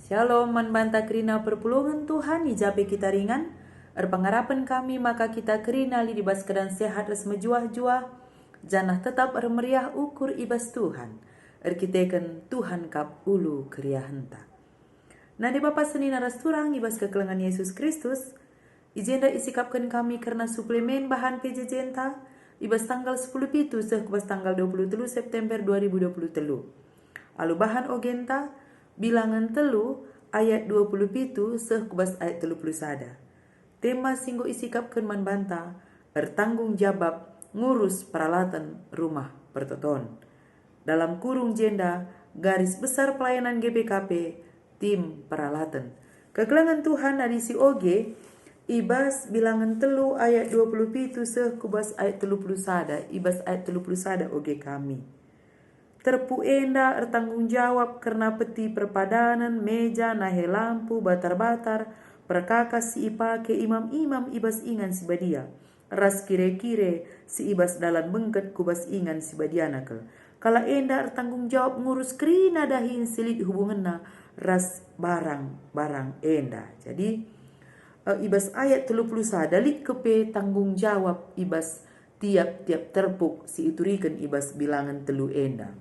Shalom, manbanta kerina perpulungan Tuhan, ijabe kita ringan. Pengarapan kami maka kita kerina li dibas kedan sehat res mejuah-juah. Janah tetap meriah ukur ibas Tuhan. Kita Tuhan kap ulu kriah henta. Nah di Bapa seni naras turang ibas kekelengan Yesus Kristus. Ijenda isikapkan kami karena suplemen bahan PJJ enta. Ibas tanggal 10 pitu kubas tanggal 23 September 2023. Alu bahan ogenta bilangan telu ayat 20 pitu kubas ayat 31. Tema singgo isikapkan manbanta bertanggung jawab ngurus peralatan rumah pertoton. Dalam kurung jenda garis besar pelayanan GPKP tim peralatan. Kekelangan Tuhan adisi oge ibas bilangan telu ayat 20 pitu kubas ayat 31. Ibas ayat 31 oge kami. Terpu enda tanggung jawab karena peti perpadanan, meja, nahe lampu, batar-batar, perkakas si ipake imam-imam ibas ingan si badia. Ras kire-kire si ibas dalan bengket kubas ingan si badianakel. Kala enda tanggung jawab ngurus kerina dahin silit hubunganna ras barang-barang enda. Jadi ibas ayat 31 lik kepe tanggung jawab ibas tiap-tiap terpuk si iturikan ibas bilangan telu enda.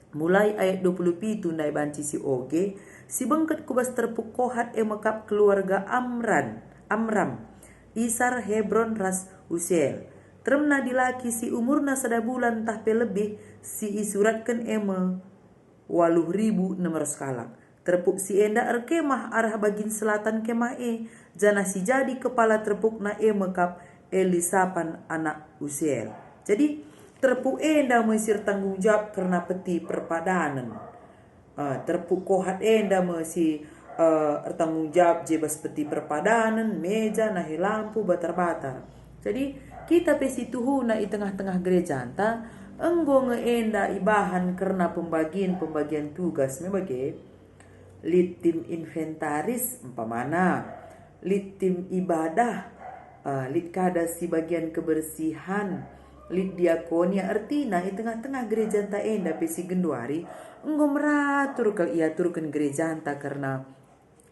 Mulai ayat 20 pitu nai banci si oge, si bengket kubas terpuk kohat emakap keluarga Amram, Isar Hebron ras Usiel. Teremna dilaki si umurna sada bulan tahpe lebih, si isuratkan eme 8.600 kalak. Terpuk si enda kemah arah bagin selatan kemah jana si jadi kepala terpuk na emakap Elisapan anak Usiel. Jadi terpu enda mesir tanggung jawab karena peti perpadanan. Terpu kohat enda mesi tanggung jawab jebas peti perpadanan, meja, nahi lampu, batar-batar. Jadi kita pesi tuhuna i tengah-tengah gereja anta enggo ngeenda ibahan karena pembagian tugas membagi lead tim inventaris umpamana, lead tim ibadah, lead kada si bagian kebersihan, lid diakonia artina i tengah-tengah gereja anta enda pesi genduari enggo meratur kal ia turkan gereja anta karena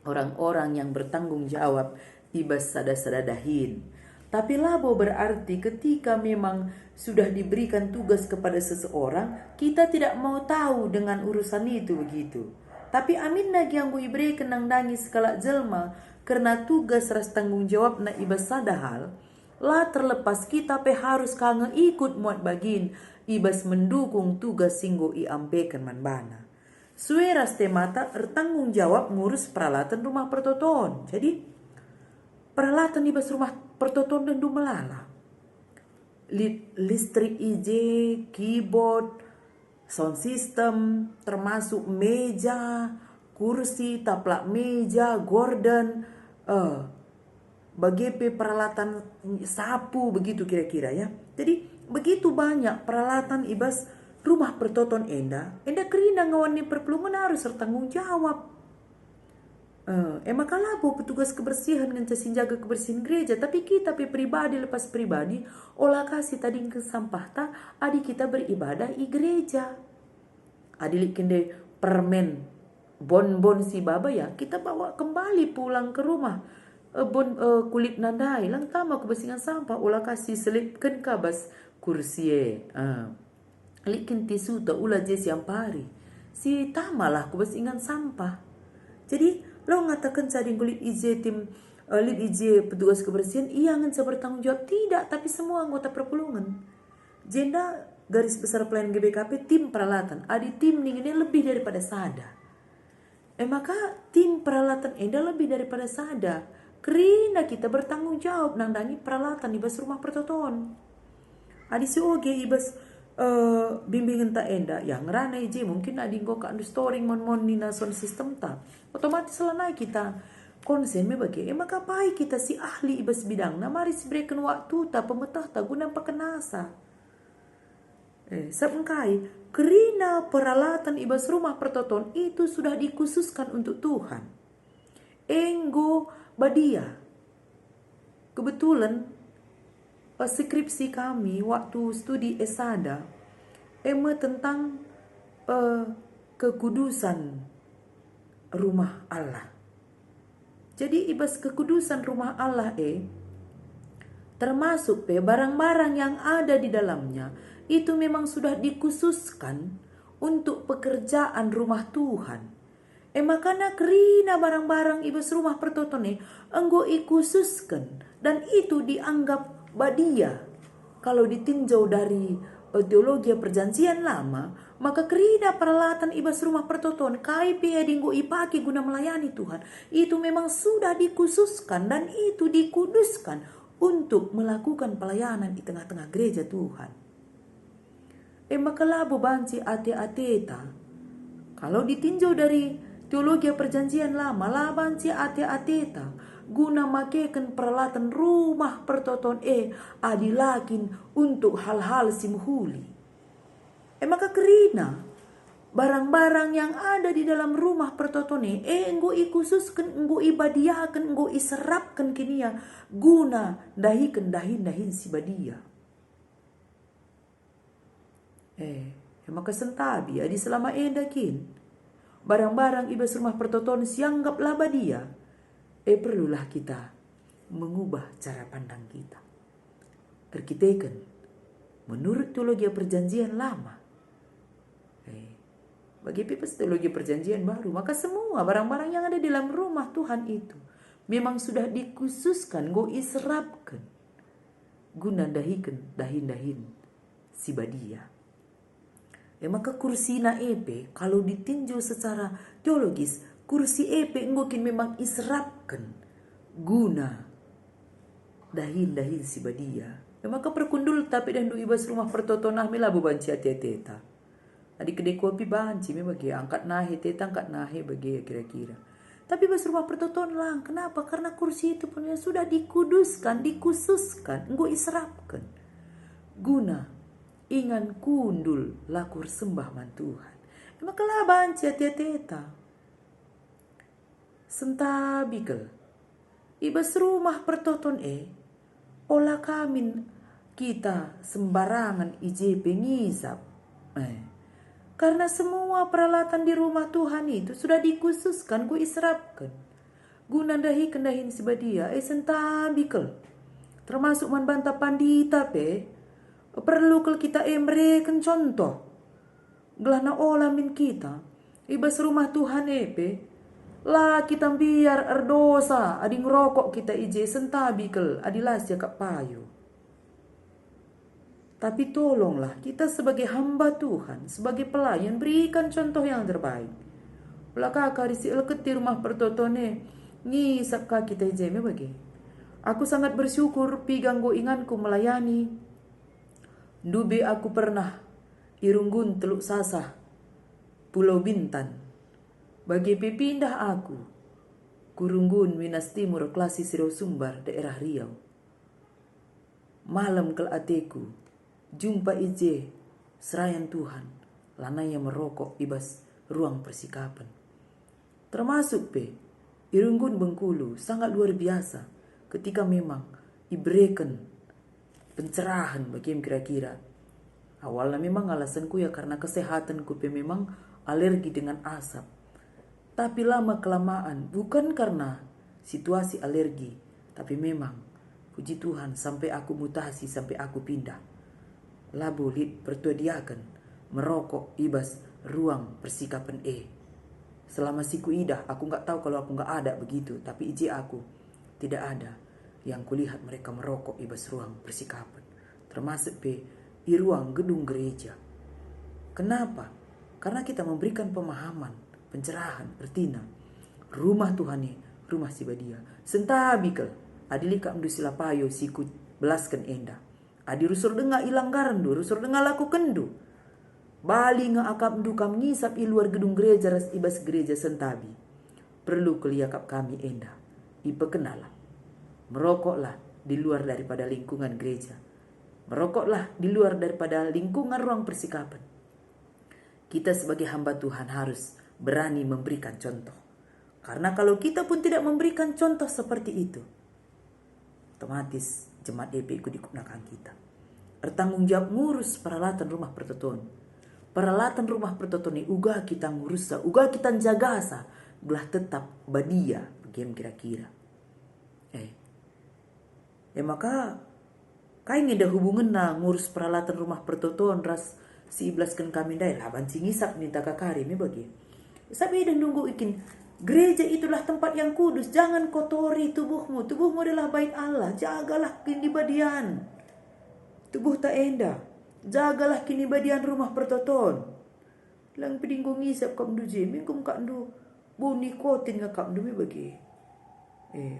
orang-orang yang bertanggung jawab ibas sada-sada dahin. Tapi labo berarti ketika memang sudah diberikan tugas kepada seseorang, kita tidak mau tahu dengan urusan itu begitu. Tapi amin lagi yang gue iberi kenang dangi skala jelma karena tugas ras tanggung jawab na ibas sada hal. Lah terlepas kita harus kangen ikut muat bagin ibas mendukung tugas singgo iampekan manbana. Sueras temata tanggung jawab ngurus peralatan rumah pertoton. Jadi peralatan ibas rumah pertoton dan dumelala. Listrik IJ, keyboard, sound system, termasuk meja, kursi, taplak meja, gorden, bagepe peralatan sapu begitu kira-kira ya. Jadi begitu banyak peralatan ibas rumah pertoton enda kerina ngawani perpulungan harus bertanggung jawab. Maka labo petugas kebersihan ngencasin jaga kebersihan gereja, tapi kita pribadi lepas pribadi olah kasih tadi ke sampah ta adi kita beribadah i gereja. Adi kende permen bon si baba ya kita bawa kembali pulang ke rumah. Kulit nandai lang tama kebersihan sampah ulah kasih selipkan kabas kursi likin tisu ta ulah jesi ampari si tamalah kebersihan sampah. Jadi lo ngatakan cari kulit IJ tim lead IJ petugas kebersihan iya ngan bertanggung jawab tidak, tapi semua anggota perpulungan jenda garis besar pelayanan GBKP tim peralatan adi tim ini lebih daripada sada. Maka tim peralatan enda lebih daripada sada. Kerina kita bertanggung jawab nandani peralatan ibas rumah pertoton. Adi si oge ibas bimbingan ta enda yang ngerana ije mungkin adi nggo ka storing mon nina sound system ta. Otomatis lanai kita konsen me bagi maka pai kita si ahli ibas bidang na mari si berikan waktu ta pemetah ta guna pakenasa. Sabengkai kerina peralatan ibas rumah pertoton itu sudah dikhususkan untuk Tuhan. Enggo badia. Kebetulan skripsi kami waktu studi S1 tentang kekudusan rumah Allah. Jadi ibas kekudusan rumah Allah termasuk barang-barang yang ada di dalamnya itu memang sudah dikhususkan untuk pekerjaan rumah Tuhan. Makanya kerina barang-barang ibas rumah pertotone enggo ikhususkan dan itu dianggap badia. Kalau ditinjau dari teologi perjanjian lama, maka kerina peralatan ibas rumah pertoton kai dinggo ipaki guna melayani Tuhan itu memang sudah dikhususkan dan itu dikuduskan untuk melakukan pelayanan di tengah-tengah gereja Tuhan. Maka labo banci ate-ateta. Kalau ditinjau dari teologi perjanjian lama, labanci ate-ateta guna makeken peralatan rumah pertoton adilakin untuk hal-hal simuhuli. Maka kerina barang-barang yang ada di dalam rumah pertotone enggo ikhususkan, enggo ibadiakan, enggo iserapkan kinia guna dahin si badia. Maka sentabi adi selama edakin barang-barang ibas rumah pertoton sianggap laba dia, perlulah kita mengubah cara pandang kita. Terkitakan menurut teologi perjanjian lama, bagi pipes teologi perjanjian baru, maka semua barang-barang yang ada di dalam rumah Tuhan itu memang sudah dikhususkan, go iserapkan guna dahin si badia. Maka kursi na kalau ditinjau secara teologis, kursi mungkin memang iserapkan guna dahin si badia. Maka perkundul tapi dan ibas rumah pertotonah milabu banci teta. Adi kedai kopi banci memang angkat nahe teta angkat nahe bagi kira-kira. Tapi ibas rumah pertoton lang. Kenapa? Karena kursi itu pun sudah dikuduskan, dikhususkan, enggo iserapkan guna ingan kundul lakur sembah man Tuhan. Maka lah banci teta. Sentabikel ibas rumah pertoton olah kamin kita sembarangan ije pengisap. Karena semua peralatan di rumah Tuhan itu sudah dikhususkan, gue iserapkan guna dahin sebadia sentabikel. Termasuk membantah pandita perlu kel kita mereken contoh gelana olah min kita ibas rumah Tuhan lah kita biar erdosa adi ngerokok kita ije sentabikel adilas ya kak payu. Tapi tolonglah kita sebagai hamba Tuhan, sebagai pelayan berikan contoh yang terbaik. Ulah kakak risi elketi rumah pertotone ngisap kaki kita ije bagi. Aku sangat bersyukur piganggo inganku melayani. Dube aku pernah irunggun Teluk Sasah, Pulau Bintan. Bagi pipindah aku, kurunggun Minas Timur Klasi Siro Sumbar daerah Riau. Malam kel ateku, jumpa ije serayan Tuhan, lanaya merokok ibas ruang persikapan. Termasuk irunggun Bengkulu sangat luar biasa ketika memang iberikan pencerahan bagi kira-kira. Awalnya memang alasanku ya karena kesehatanku memang alergi dengan asap. Tapi lama kelamaan bukan karena situasi alergi, tapi memang puji Tuhan sampai aku mutasi, sampai aku pindah. Labu lid pertuadiakan merokok ibas ruang persikapan Selama siku idah aku nggak tahu kalau aku nggak ada begitu, tapi ije aku tidak ada yang kulihat mereka merokok ibas ruang persikapan, termasuk di ruang gedung gereja. Kenapa? Karena kita memberikan pemahaman, pencerahan, artinya rumah Tuhan ini rumah si badia. Sentabikel adilika mdu silapayo sikut belaskan enda. Adi rusur denga ilanggaran do, rusur denga laku kendu. Bali nga akap mdu kam ngisap i luar gedung gereja ras ibas gereja sentabi. Perlu keliakap kami enda. Ipekenala. Merokoklah di luar daripada lingkungan gereja. Merokoklah di luar daripada lingkungan ruang persikapan. Kita sebagai hamba Tuhan harus berani memberikan contoh. Karena kalau kita pun tidak memberikan contoh seperti itu, otomatis jemaat ikut digunakan kita. Bertanggung jawab ngurus peralatan rumah pertoton. Peralatan rumah pertoton ini uga kita ngurus, uga kita jaga sa. belah tetap badia game kira-kira. Maka kain ada hubungan na ngurus peralatan rumah pertotoan ras si iblaskan kami dai lah banci ngisak minta kakari me bagi. Sabi dan nunggu ikin gereja itulah tempat yang kudus, jangan kotori tubuhmu. Tubuhmu adalah bait Allah, jagalah kinibadian. Tubuh tak enda, jagalah kinibadian rumah pertotoan. Lang pidinggo ngisap kam du je, mingkum kak du buni kotin ngakak du me bagi.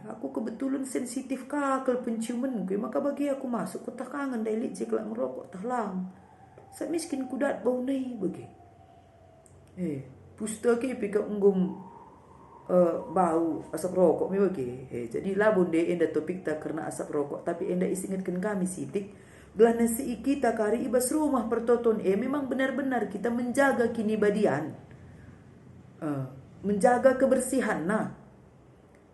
Aku kebetulan sensitif kakel penciuman gue, maka bagi aku masuk ku tak kangen dailit je kelak ngerokok tahlang. Sa miskin kudat bau nai bagi. Pusta ke pika unggum bau asap rokok me bagi. Jadi labun de enda topik tak karena asap rokok, tapi enda isingatkan kami sitik belah nasi kita kari ibas rumah pertoton memang benar-benar kita menjaga kinibadian. Menjaga kebersihan nah.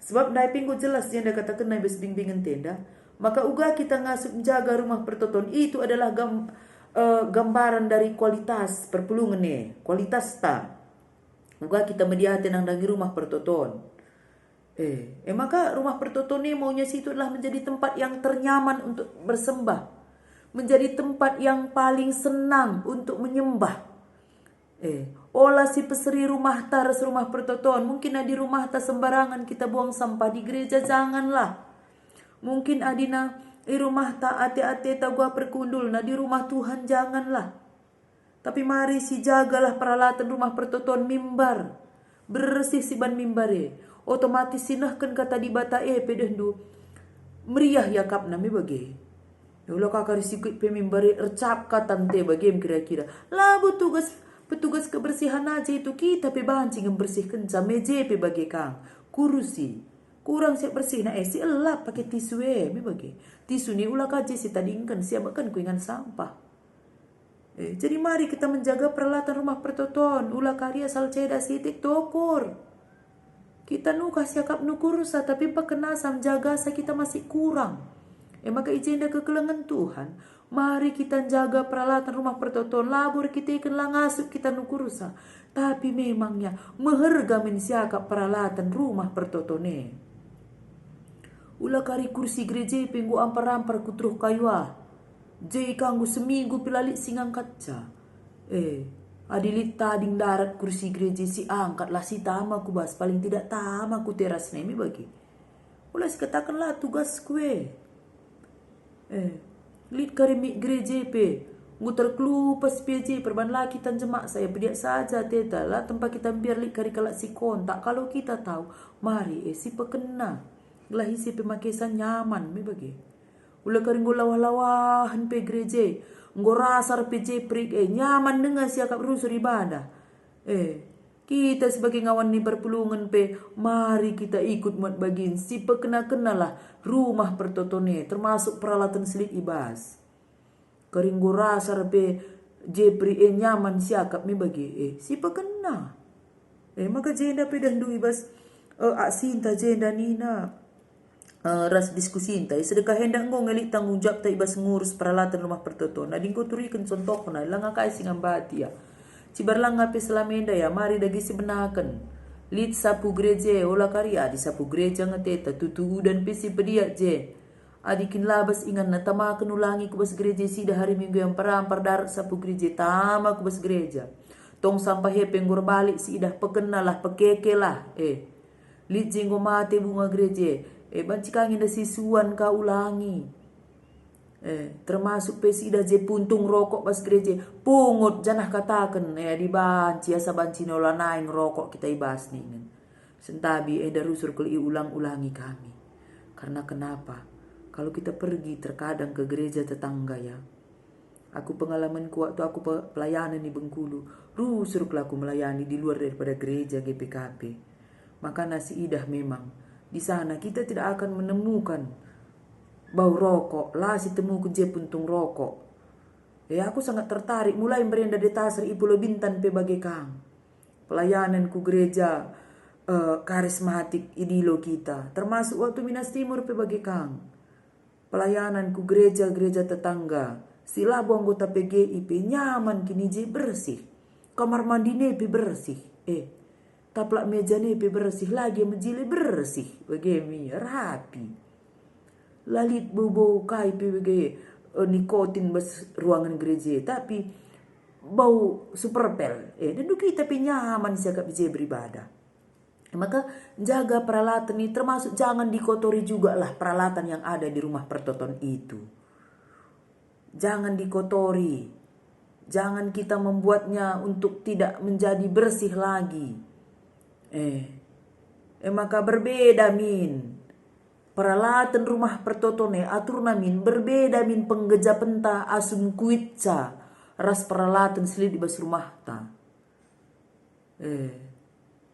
Sebab dai pinggu jelas yang dah katakan naik besbing-bingan tenda, maka uga kita ngasup menjaga rumah pertoton itu adalah gambaran dari kualitas perpulungan kualitas ta. Uga kita mediatin ang dangi rumah pertoton. Maka rumah pertoton maunya situ adalah menjadi tempat yang ternyaman untuk bersembah, menjadi tempat yang paling senang untuk menyembah. Olah si peseri rumah taras rumah pertotoan. Mungkin di rumah ta sembarangan kita buang sampah, di gereja janganlah. Mungkin adina di rumah ta ate-ate ta gua perkundul, nah di rumah Tuhan janganlah. Tapi mari si jagalah peralatan rumah pertotoan mimbar. Bersih si ban mimbare. Otomatis sinahkan kata di bata pedendu. Meriah ya kap nami bagi. Yolah kakak risikut pe mimbare ercap katante bagi kira-kira. Labu petugas kebersihan aja itu kita pe bancing membersihkan meja pe bagi kang kursi kurang siap bersih na si elap pakai tisu me bagi tisu ni ulah kaji si tadingkan siap kan kuingan sampah. Jadi mari kita menjaga peralatan rumah pertoton ulah karya sal ceda sitik tokur kita nu kasiakap nu kurusa tapi pekenasam jaga sa kita masih kurang. Maka ijenda kekelengan Tuhan. Mari kita jaga peralatan rumah pertoton. Labur kita ikan langasuk kita nukurusa. Tapi memangnya meherga mensiaka peralatan rumah pertotone. Ulah kari kursi gereja pinggu ampar-ampar kutruh kayua. Jai kanggu seminggu pilalik singang kaca. Adilit tading darat kursi gereja si angkat lah si tama ku bas. Paling tidak tama ku teras nemi bagi. Ulah si katakanlah tugas kue. Lid karimik gereja pe ngutar kelupas PJ perban laki tan jemak saya pediak saja teta lah tempat kita biar lid kari kalak si kontak kalau kita tahu mari si pekena lahi si pemakesan nyaman me bagi ulah kari ngolawah-lawahan pe gereja ngorasar PJ prik nyaman dengan siakap rusur ibadah kita sebagai ngawan ni perpulungan pe mari kita ikut mat bagin si pekena-kenalah rumah pertotone termasuk peralatan selit ibas kering rasar pe jepri nyaman siakap mi bagi si pekena maka jenda pe dan du ibas asinta jenda nina ras diskusi inta sedekah hendak ngong ngelik tanggung jawab ta ibas ngurus peralatan rumah pertoton nading ko turikan contoh na langa kai singam batia cibarlang ngape selamenda ya mari dagi si benakan lid sapu gereja olah karya di sapu gereja ngeteta tutu dan pesi pediak je adikin labas ingan na tama kenulangi kubas gereja sida hari minggu yang perampar darat sapu gereja tama kubas gereja tong sampah hepe ngor balik si idah pekenalah pekeke lah lid jenggo mate bunga gereja banci kangin da sisuan ka ulangi termasuk pesida je puntung rokok pas gereja pungut janah katakan dibanci asa banci nola naing rokok kita ibas nih sentabi darusur keli ulang-ulangi kami karena kenapa kalau kita pergi terkadang ke gereja tetangga ya aku pengalaman waktu aku pelayanan di Bengkulu rusur aku melayani di luar daripada gereja GPKP maka nasi idah memang di sana kita tidak akan menemukan bau rokok lah si temu kunci puntung rokok aku sangat tertarik mulai berenda di tasar Pulau Bintan pe bagai kang pelayanan ku gereja karismatik idilo kita termasuk waktu Minas Timur pe bagai kang pelayanan ku gereja-gereja tetangga sila anggota PGI pe nyaman kini je bersih kamar mandi pe bersih taplak meja nepe bersih lagi menjili bersih begini rapi. Lalit bau kai pe bege nikotin bas ruangan gereja tapi bau superpel dan kita pe nyaman siakap bisa beribadah. Maka jaga peralatan ini, termasuk jangan dikotori juga lah peralatan yang ada di rumah pertoton itu. Jangan dikotori. Jangan kita membuatnya untuk tidak menjadi bersih lagi. Maka berbeda min. Peralatan rumah pertotone atur namin berbeda min penggeja penta asum kuitca. Ras peralatan selit di bas rumah ta.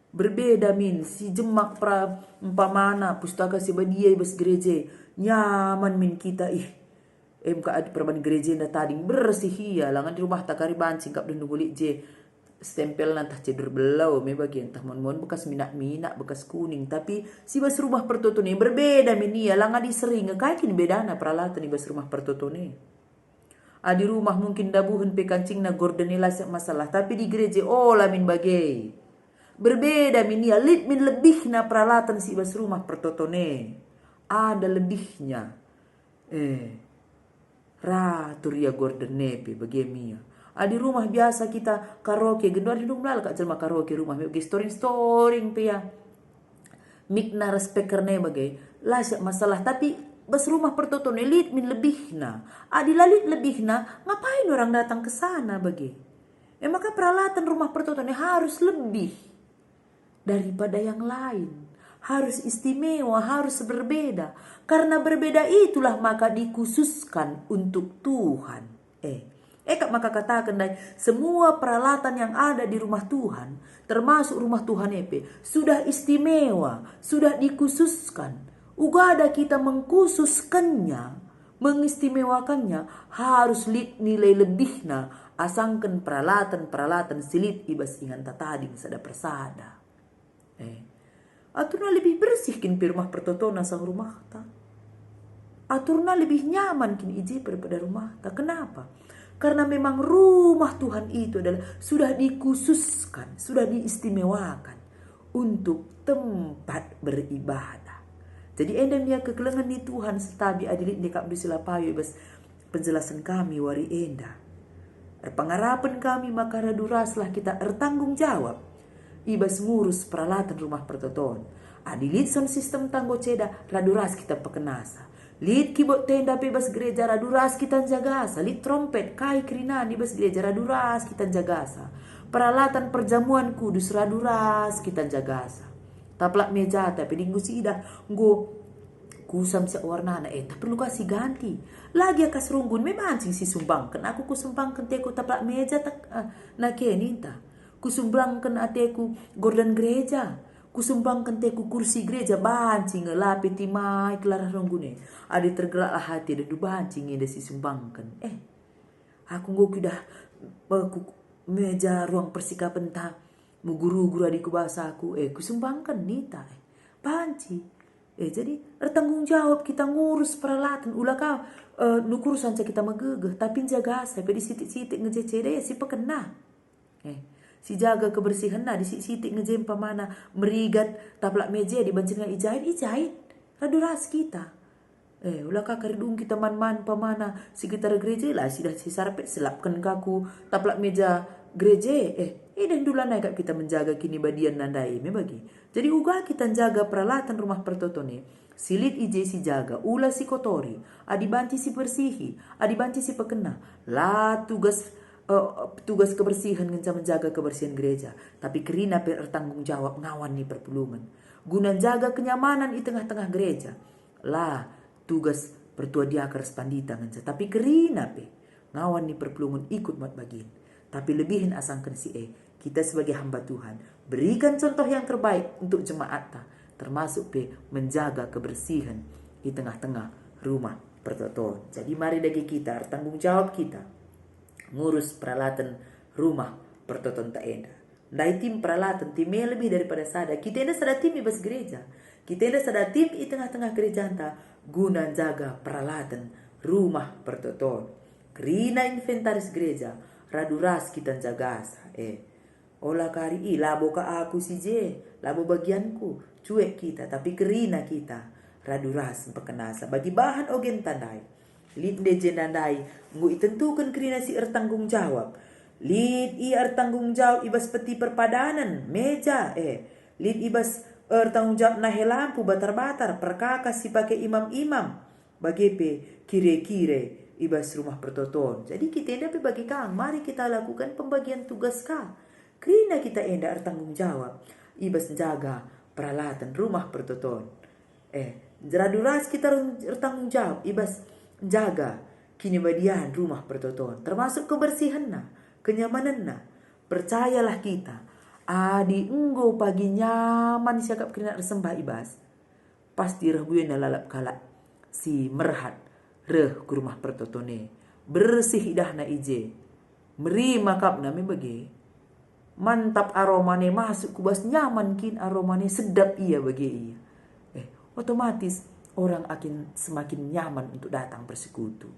Berbeda min si jemak pra umpamana pustaka si badia bas gereja nyaman min kita MK ada perban gereja nda tadi bersih iya langan di rumah takari bancing kap dan nunggulik je stempel nantah cedur belau me bagian tah mon bekas minak bekas kuning tapi si bas rumah pertotone berbeda min iya langan di sering ngekaikin bedana peralatan di bas rumah pertotone. Di rumah mungkin dabuhan pe kancing na gordenela masalah tapi di gereja olah min bagai berbeda min ya lit min lebihnya peralatan si bas rumah pertotone ada lebihnya ratur ya gorden nepe bagaimana di rumah biasa kita karaoke gendor hidung lal kak jelma karaoke rumah me storing pe ya mikna speaker ne bagai lah masalah tapi bas rumah pertotone lit min lebihna di lalit lebihna ngapain orang datang ke sana bagai maka peralatan rumah pertotone harus lebih daripada yang lain. Harus istimewa, harus berbeda. Karena berbeda itulah maka dikhususkan untuk Tuhan. Maka katakan dai, semua peralatan yang ada di rumah Tuhan, termasuk rumah Tuhan sudah istimewa, sudah dikhususkan. Ugada kita mengkhususkannya, mengistimewakannya, harus nilai lebihna, asangkan peralatan silit ibas ingan tatading sada persada. Aturna lebih bersih kin pi rumah pertotona sang rumah ta. Aturna lebih nyaman kin ije daripada rumah ta. Kenapa? Karena memang rumah Tuhan itu adalah sudah dikhususkan, sudah diistimewakan untuk tempat beribadah. Jadi endemnya kekelengan di Tuhan setabi adilit dekap disilapayo bas penjelasan kami wari enda. Pengarapan kami maka raduraslah kita tanggung jawab. Ibas ngurus peralatan rumah pertoton. Adilit son sistem tanggo ceda raduras kita pekenasa. Lit keyboard tenda bebas gereja raduras kita jagasa. Lit trompet kai krinan ibas gereja raduras kita jagasa. Peralatan perjamuan kudus raduras kita jagasa. Taplak meja tapi dinggu sidah nggo kusam sa warna na tak perlu kasih ganti. Lagi akas runggun memang si sumbangkan aku kusumbangkan teku taplak meja tak na keninta. Kusumbangkan ateku gorden gereja. Kusumbangkan teku kursi gereja bancing ngelapi timai kelarah ronggune. Adi tergerak hati ada bancing ada si sumbangkan. Aku ngok udah meja ruang persikapan ta muguru-guru adiku bahasa aku. Kusumbangkan nita. Banci. Jadi bertanggung jawab kita ngurus peralatan. Ulah kau nukur sanca kita megegeh tapi jaga sampai di sitik-sitik ngececede si pekena. Si jaga kebersihan di sitik ngejem pamana merigat taplak meja dibancingan ijahit raduras kita. Ulah kakardung kita man pamana sekitar gereja lah sudah si sarpet selapkan kaku taplak meja gereja dan dulu naik kita menjaga kini badian nandai bagi. Jadi uga kita jaga peralatan rumah pertotone silit ije si jaga ulah si kotori adibanci si bersihi adibanci si pekena lah tugas kebersihan ngenca menjaga kebersihan gereja tapi kerina bertanggung jawab ngawan ni perpulungan guna jaga kenyamanan di tengah-tengah gereja lah tugas pertua diakar spandita ngenca tapi kerina ngawan ni perpulungan ikut mat bagin tapi lebihin asangkan si kita sebagai hamba Tuhan berikan contoh yang terbaik untuk jemaat termasuk menjaga kebersihan di tengah-tengah rumah pertoton. Jadi mari dari kita tanggung jawab kita ngurus peralatan rumah pertoton tak enda. Dai tim peralatan timnya lebih daripada sada. Kita enda sada tim ibas gereja. Kita enda sada tim di tengah-tengah gereja anta guna jaga peralatan rumah pertoton. Kerina inventaris gereja raduras kita jaga Olah kari labo ka aku si je, labo bagianku, cuek kita tapi kerina kita. Radu ras pekenasa bagi bahan ogen tandai. Lid de jenandai, ngu itentukan kerina si tanggung jawab. Lid i tanggung jawab ibas peti perpadanan, meja Lid ibas tanggung jawab nahe lampu batar-batar, perkakas si pakai imam-imam. Bagepe kire-kire ibas rumah pertoton. Jadi kita endak bagi kang, mari kita lakukan pembagian tugas kang. Kerina kita endak tanggung jawab ibas jaga peralatan rumah pertoton. Jeraduras kita tanggung jawab ibas jaga kinibadian rumah pertoton, termasuk kebersihanna, kenyamananna. Percayalah kita, adi enggo pagi nyaman siakap kerina resembah ibas. Pasti reh buena lalap kalak si merhat reh ke rumah pertotone. Bersih idahna ije. Meri makapna me bagi. Mantap aromane masuk kubas, nyaman kin aromane sedap iya bagi iya. Otomatis orang akan semakin nyaman untuk datang bersekutu.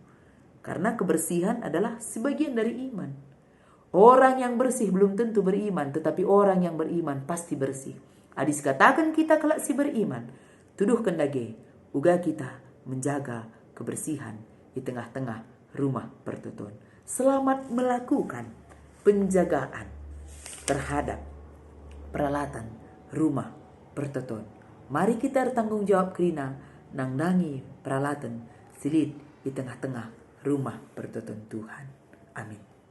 Karena kebersihan adalah sebagian dari iman. Orang yang bersih belum tentu beriman, tetapi orang yang beriman pasti bersih. Adis katakan kita kelak si beriman, tuduhkan lagi, uga kita menjaga kebersihan di tengah-tengah rumah pertoton. Selamat melakukan penjagaan terhadap peralatan rumah pertoton. Mari kita bertanggung jawab kerina nangdangi peralatan silit di tengah-tengah rumah pertoton Tuhan. Amin.